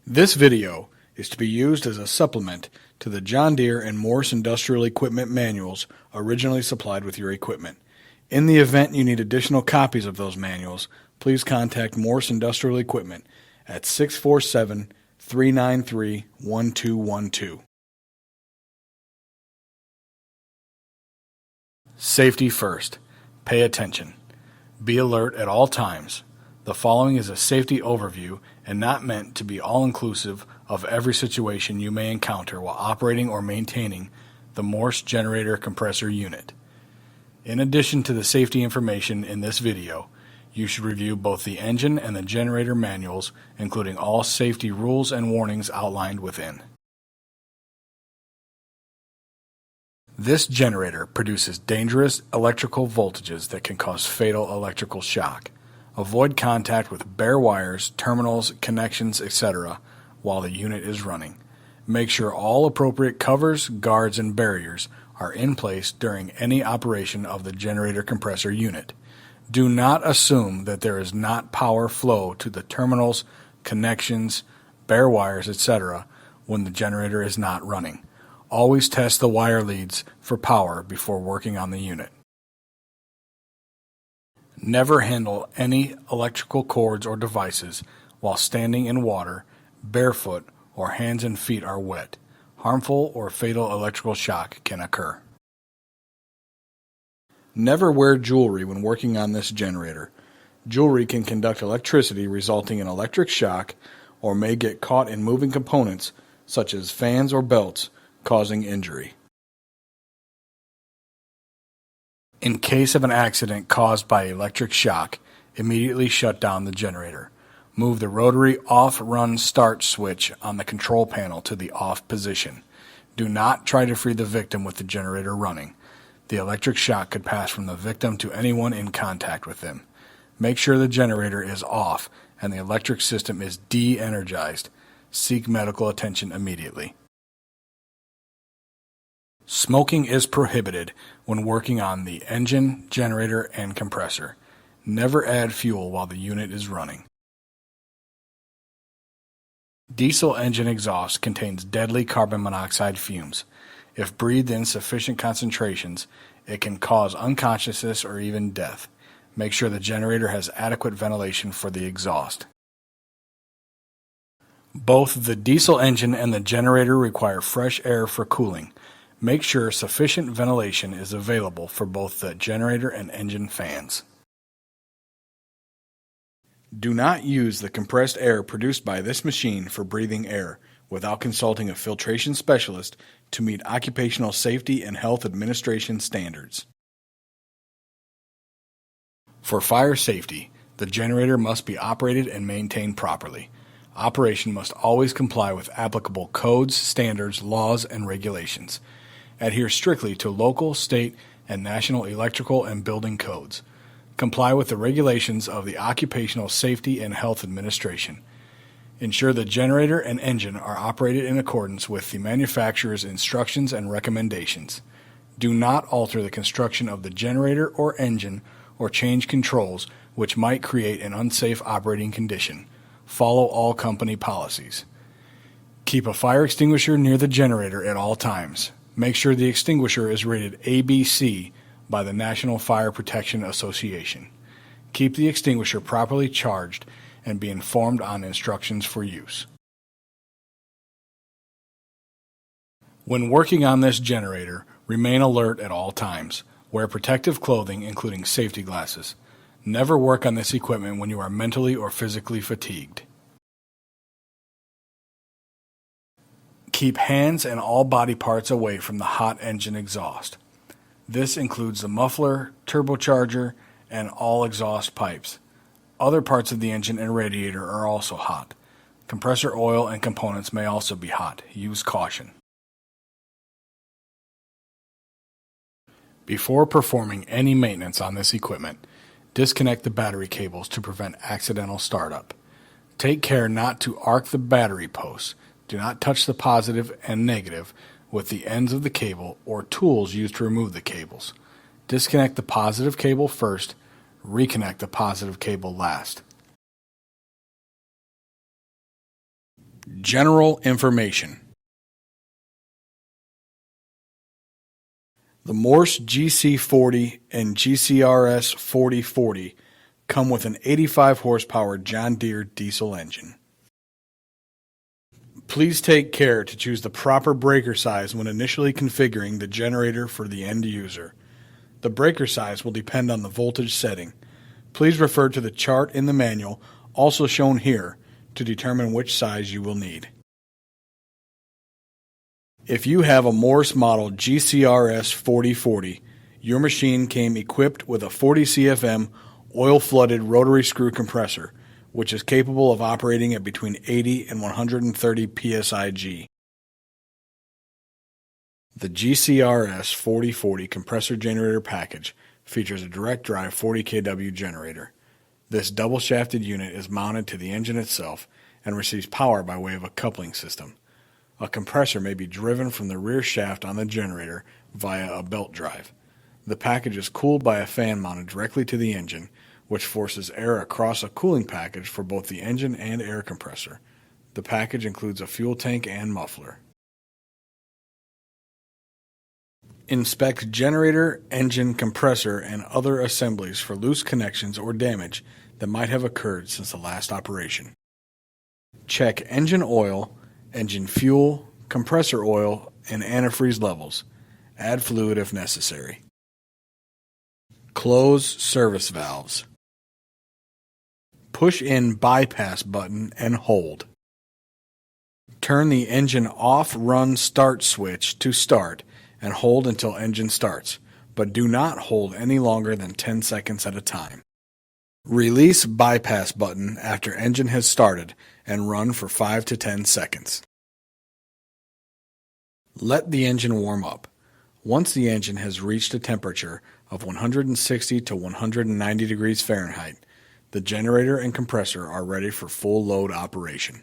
This video is to be used as a supplement to the John Deere and Morse industrial equipment manuals originally supplied with your equipment. In the event you need additional copies of those manuals, please contact Morse Industrial Equipment at 647-393-1212. Safety first. Pay attention. Be alert at all times. The following is a safety overview and not meant to be all-inclusive of every situation you may encounter while operating or maintaining the Morse generator compressor unit. In addition to the safety information in this video, you should review both the engine and the generator manuals, including all safety rules and warnings outlined within. This generator produces dangerous electrical voltages that can cause fatal electrical shock. Avoid contact with bare wires, terminals, connections, etc. while the unit is running. Make sure all appropriate covers, guards, and barriers are in place during any operation of the generator compressor unit. Do not assume that there is not power flow to the terminals, connections, bare wires, etc. when the generator is not running. Always test the wire leads for power before working on the unit. Never handle any electrical cords or devices while standing in water, barefoot, or hands and feet are wet. Harmful or fatal electrical shock can occur. Never wear jewelry when working on this generator. Jewelry can conduct electricity resulting in electric shock or may get caught in moving components such as fans or belts, causing injury. In case of an accident caused by electric shock, immediately shut down the generator. Move the rotary off-run start switch on the control panel to the off position. Do not try to free the victim with the generator running. The electric shock could pass from the victim to anyone in contact with them. Make sure the generator is off and the electric system is de-energized. Seek medical attention immediately. Smoking is prohibited when working on the engine, generator, and compressor. Never add fuel while the unit is running. Diesel engine exhaust contains deadly carbon monoxide fumes. If breathed in sufficient concentrations, it can cause unconsciousness or even death. Make sure the generator has adequate ventilation for the exhaust. Both the diesel engine and the generator require fresh air for cooling. Make sure sufficient ventilation is available for both the generator and engine fans. Do not use the compressed air produced by this machine for breathing air without consulting a filtration specialist to meet Occupational Safety and Health Administration standards. For fire safety, the generator must be operated and maintained properly. Operation must always comply with applicable codes, standards, laws, and regulations. Adhere strictly to local, state, and national electrical and building codes. Comply with the regulations of the Occupational Safety and Health Administration. Ensure the generator and engine are operated in accordance with the manufacturer's instructions and recommendations. Do not alter the construction of the generator or engine or change controls which might create an unsafe operating condition. Follow all company policies. Keep a fire extinguisher near the generator at all times. Make sure the extinguisher is rated ABC by the National Fire Protection Association. Keep the extinguisher properly charged and be informed on instructions for use. When working on this generator, remain alert at all times. Wear protective clothing, including safety glasses. Never work on this equipment when you are mentally or physically fatigued. Keep hands and all body parts away from the hot engine exhaust. This includes the muffler, turbocharger, and all exhaust pipes. Other parts of the engine and radiator are also hot. Compressor oil and components may also be hot. Use caution. Before performing any maintenance on this equipment, disconnect the battery cables to prevent accidental startup. Take care not to arc the battery posts. Do not touch the positive and negative with the ends of the cable or tools used to remove the cables. Disconnect the positive cable first, reconnect the positive cable last. General information. The Morse GC40 and GCRS 4040 come with an 85 horsepower John Deere diesel engine. Please take care to choose the proper breaker size when initially configuring the generator for the end user. The breaker size will depend on the voltage setting. Please refer to the chart in the manual, also shown here, to determine which size you will need. If you have a Morse model GCRS 4040, your machine came equipped with a 40 CFM oil-flooded rotary screw compressor, which is capable of operating at between 80 and 130 psig. The GCRS 4040 compressor generator package features a direct drive 40 kW generator. This double-shafted unit is mounted to the engine itself and receives power by way of a coupling system. A compressor may be driven from the rear shaft on the generator via a belt drive. The package is cooled by a fan mounted directly to the engine, which forces air across a cooling package for both the engine and air compressor. The package includes a fuel tank and muffler. Inspect generator, engine, compressor, and other assemblies for loose connections or damage that might have occurred since the last operation. Check engine oil, engine fuel, compressor oil, and antifreeze levels. Add fluid if necessary. Close service valves. Push in bypass button and hold. Turn the engine off-run start switch to start and hold until engine starts, but do not hold any longer than 10 seconds at a time. Release bypass button after engine has started and run for 5 to 10 seconds. Let the engine warm up. Once the engine has reached a temperature of 160 to 190 degrees Fahrenheit, the generator and compressor are ready for full load operation.